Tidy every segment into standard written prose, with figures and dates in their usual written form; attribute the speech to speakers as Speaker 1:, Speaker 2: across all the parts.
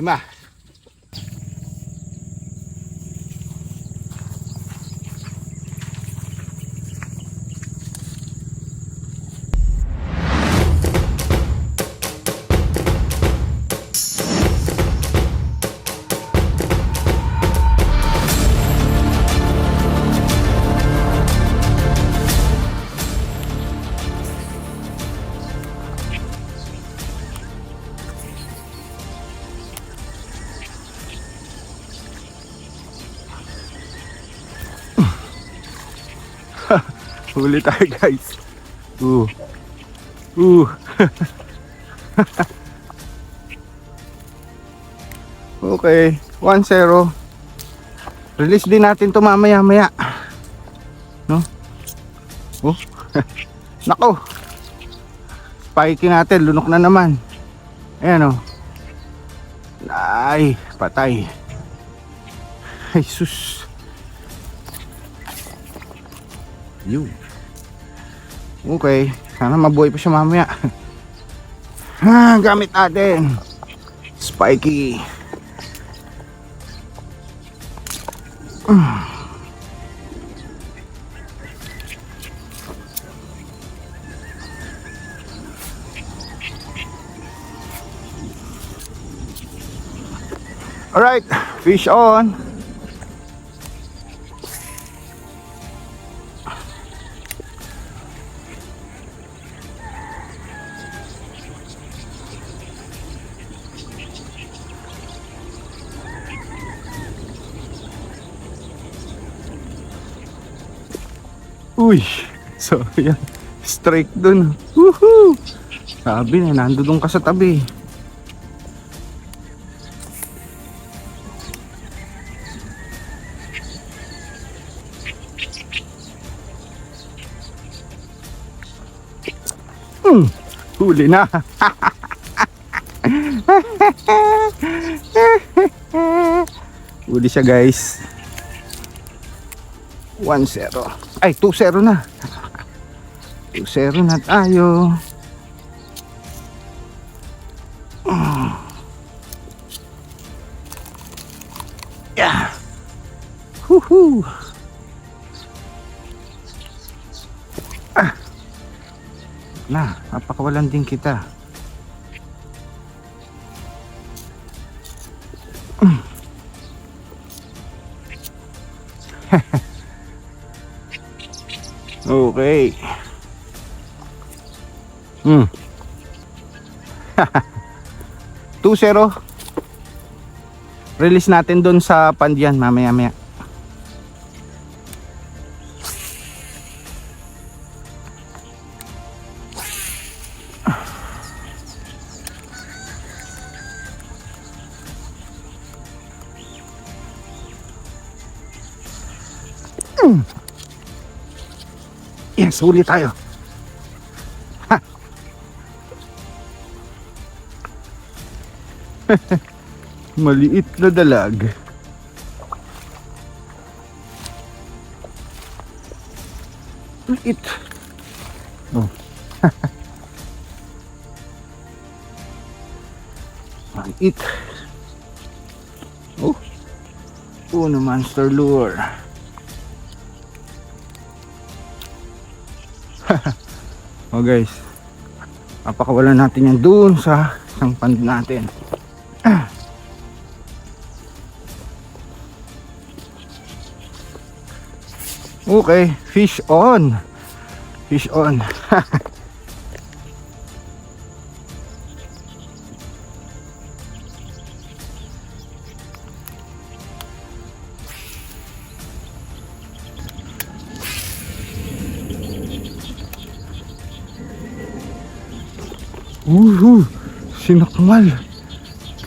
Speaker 1: 5. Huli tayo guys. Okay, 1-0. Release din natin to mamaya maya. No? Nako. Spikey natin, lunok na naman. Ayan Ay, patay. Ay sus. Yun. Okay, sana mabuhay pa siya mamaya. Gamit natin Spikey. Alright, fish on. Uy, so yan, strike dun. Woohoo! Sabi na, nandun ka sa tabi. Huli na. Huli siya guys. 1-0. Ay, 2-0 na. 2-0 na tayo. Yeah. Woohoo. Napakawalan din kita. Okay. 2-0. Release natin doon sa pandiyan mamaya-maya. Yes, huli tayo. Maliit na dalag. Maliit. Maliit. Uno monster lure. Guys, napakawalan natin yan doon sa isang pond natin. Okay, fish on. Fish on. Sinakmal.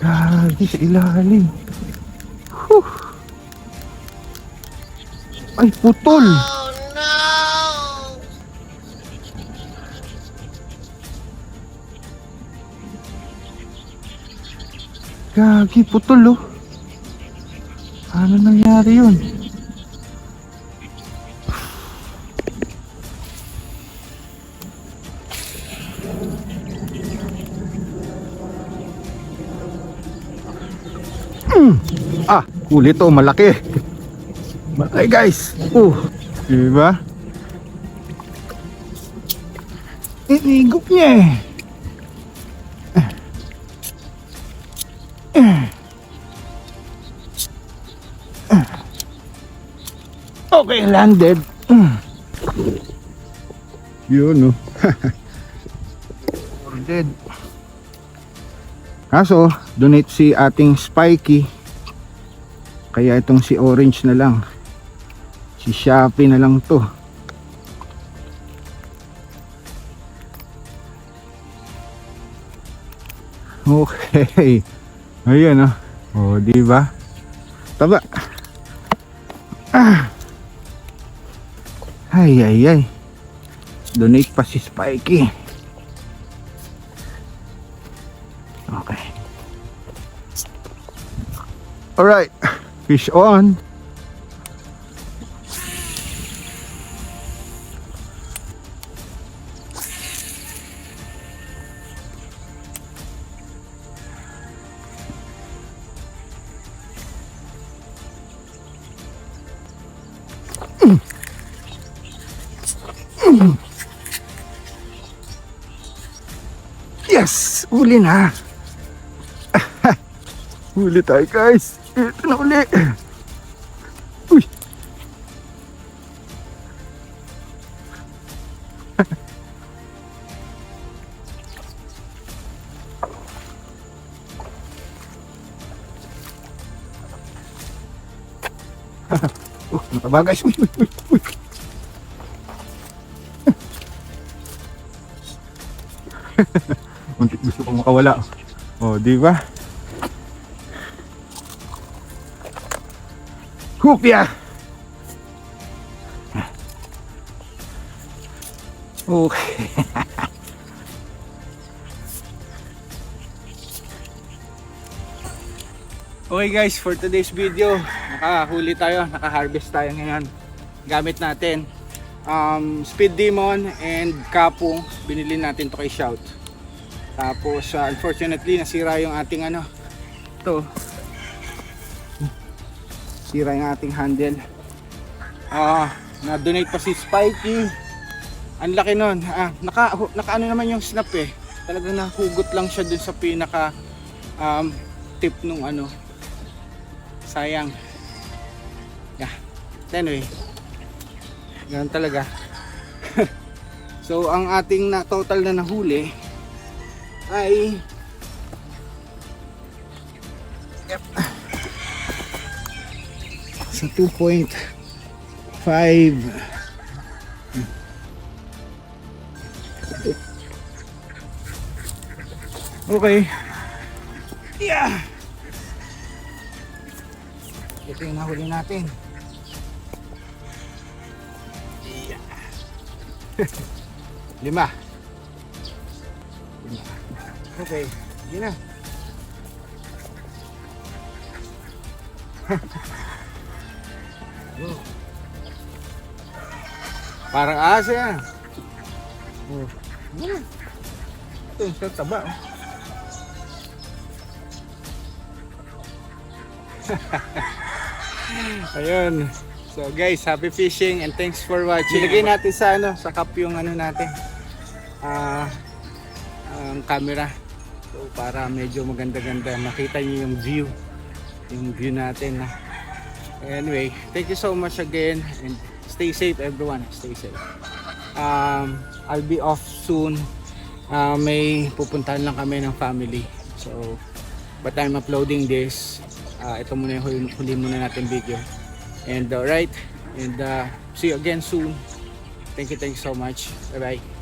Speaker 1: Gagi sa ilalim. Ay, putol.
Speaker 2: Oh no!
Speaker 1: Gagi, putol Ano nangyari yun? Huli to, malaki. Malaki guys. Diba? Inigop niya eh. Okay, landed. Yun, no. Landed. Kaso, donate si ating Spiky. Kaya itong si Orange na lang. Si Shopee na lang to. Okay. Ayan, oh. Oh, di ba? Taba. Ay, ay, ay. Donate pa si Spiky. Okay. Alright. Fish on. Yes! Uli na! Uli tayo guys! Ito na uli! Uy! Nataba guys! Uy! Uy! Uy! Uy! Muntik gusto kong makawala. Oh, di ba? Hupya. Okay. Okay guys, for today's video, nakahuli tayo, nakaharvest tayo ngayon. Gamit natin Speed Demon and Kapong. Binili natin to kay Shout. Tapos unfortunately nasira yung ating sira yung ating handle. Na-donate pa si Spiky. Ang laki nun. Naka ano naman yung snap eh. Talagang nahugot lang siya dun sa pinaka tip nung sayang. Yeah. Anyway. Ganun talaga. So ang ating na total na nahuli ay sa 2.5. Okay. Yeah. Ito yung nahuli natin. Yeah. 5. Okay, yun na. Parang asa yan. Ito, sa taba. Ayun. So guys, happy fishing and thanks for watching. Ilagay natin sa sa cup yung natin. Camera. So para medyo maganda-ganda makita niyo yung view natin. Anyway, thank you so much again and stay safe everyone. Stay safe. I'll be off soon. May pupuntahan lang kami ng family. So but I'm uploading this. Ito muna yung huli muna natin video. And alright, and see you again soon. Thank you so much. Bye bye.